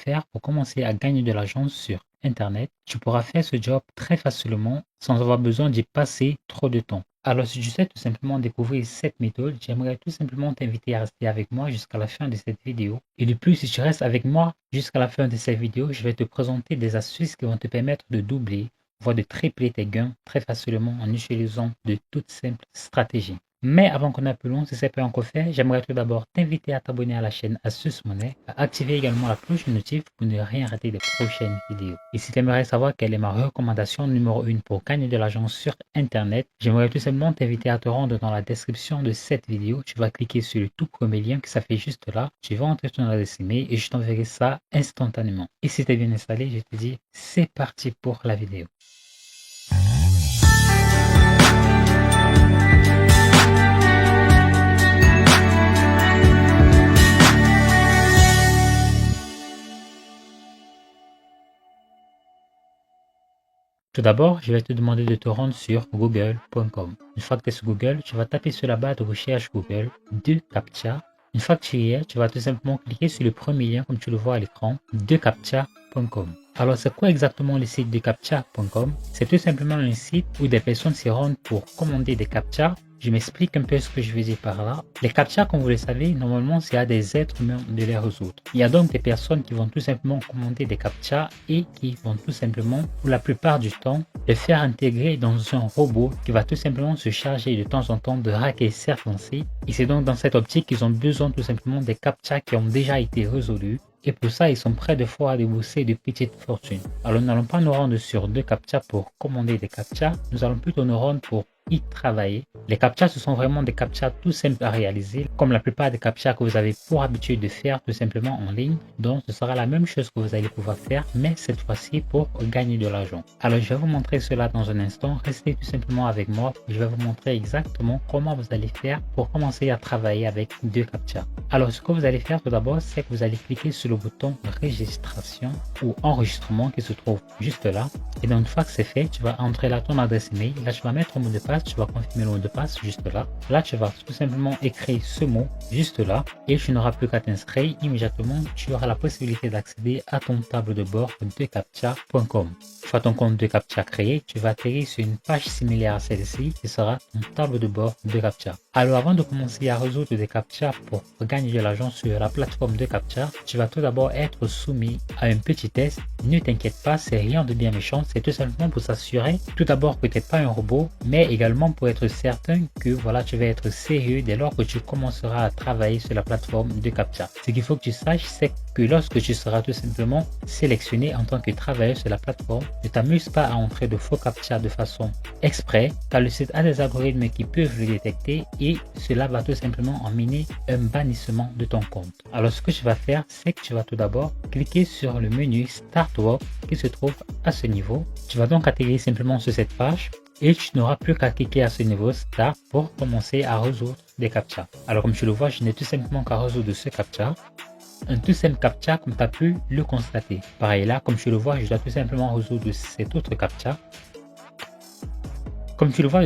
faire pour commencer à gagner de l'argent sur Internet, tu pourras faire ce job très facilement sans avoir besoin d'y passer trop de temps. Alors, si tu souhaites tout simplement découvrir cette méthode, j'aimerais tout simplement t'inviter à rester avec moi jusqu'à la fin de cette vidéo. Et de plus, si tu restes avec moi jusqu'à la fin de cette vidéo, je vais te présenter des astuces qui vont te permettre de doubler, voire de tripler tes gains très facilement en utilisant de toutes simples stratégies. Mais avant qu'on aille plus loin, si ce n'est pas encore fait, j'aimerais tout d'abord t'inviter à t'abonner à la chaîne Astuce Monnaie, à activer également la cloche de notif pour ne rien rater des prochaines vidéos. Et si tu aimerais savoir quelle est ma recommandation numéro 1 pour gagner de l'argent sur Internet, j'aimerais tout simplement t'inviter à te rendre dans la description de cette vidéo. Tu vas cliquer sur le tout premier lien qui s'affiche juste là. Tu vas entrer ton adresse email et je t'enverrai ça instantanément. Et si tu es bien installé, je te dis c'est parti pour la vidéo. Tout d'abord, je vais te demander de te rendre sur google.com. Une fois que tu es sur Google, tu vas taper sur la barre de recherche Google 2 CAPTCHA. Une fois que tu y es, tu vas tout simplement cliquer sur le premier lien comme tu le vois à l'écran, 2CAPTCHA.com. Alors, c'est quoi exactement le site de CAPTCHA.com? C'est tout simplement un site où des personnes s'y rendent pour commander des CAPTCHA. Je m'explique un peu ce que je veux dire par là. Les CAPTCHA, comme vous le savez, normalement, c'est à des êtres humains de les résoudre. Il y a donc des personnes qui vont tout simplement commander des CAPTCHA et qui vont tout simplement, pour la plupart du temps, les faire intégrer dans un robot qui va tout simplement se charger de temps en temps de hacker certains sites. Et c'est donc dans cette optique qu'ils ont besoin tout simplement des CAPTCHA qui ont déjà été résolus. Et pour ça, ils sont prêts des fois à débourser de petites fortunes. Alors, nous n'allons pas nous rendre sur 2CAPTCHA pour commander des CAPTCHA. Nous allons plutôt nous rendre pour y travailler. Les CAPTCHA, ce sont vraiment des CAPTCHA tout simples à réaliser, comme la plupart des CAPTCHA que vous avez pour habitude de faire tout simplement en ligne. Donc, ce sera la même chose que vous allez pouvoir faire, mais cette fois-ci pour gagner de l'argent. Alors, je vais vous montrer cela dans un instant. Restez tout simplement avec moi. Je vais vous montrer exactement comment vous allez faire pour commencer à travailler avec 2CAPTCHA. Alors, ce que vous allez faire tout d'abord, c'est que vous allez cliquer sur le bouton registration ou enregistrement qui se trouve juste là. Et donc, une fois que c'est fait, tu vas entrer là ton adresse email. Là, tu vas mettre un mot de passe. Tu vas confirmer le mot de passe juste là. Là, tu vas tout simplement écrire ce mot juste là et tu n'auras plus qu'à t'inscrire. Immédiatement, tu auras la possibilité d'accéder à ton tableau de bord de CAPTCHA.com. Une fois ton compte de CAPTCHA créé, tu vas atterrir sur une page similaire à celle-ci qui sera ton tableau de bord de CAPTCHA. Alors, avant de commencer à résoudre des CAPTCHA pour gagner de l'argent sur la plateforme de CAPTCHA, tu vas tout d'abord être soumis à un petit test. Ne t'inquiète pas, c'est rien de bien méchant, c'est tout simplement pour s'assurer tout d'abord que tu n'es pas un robot, mais également pour être certain que voilà, tu vas être sérieux dès lors que tu commenceras à travailler sur la plateforme de CAPTCHA. Ce qu'il faut que tu saches, c'est que lorsque tu seras tout simplement sélectionné en tant que travailleur sur la plateforme, ne t'amuse pas à entrer de faux CAPTCHA de façon exprès, car le site a des algorithmes qui peuvent le détecter et cela va tout simplement emmener un bannissement de ton compte. Alors, ce que tu vas faire, c'est que tu vas tout d'abord cliquer sur le menu Start Work qui se trouve à ce niveau. Tu vas donc atterrir simplement sur cette page et tu n'auras plus qu'à cliquer à ce niveau Start pour commencer à résoudre des CAPTCHA. Alors, comme tu le vois, je n'ai tout simplement qu'à résoudre ce CAPTCHA. Un tout simple CAPTCHA comme tu as pu le constater. Pareil là, comme tu le vois, je dois tout simplement résoudre cet autre CAPTCHA. Comme tu le vois,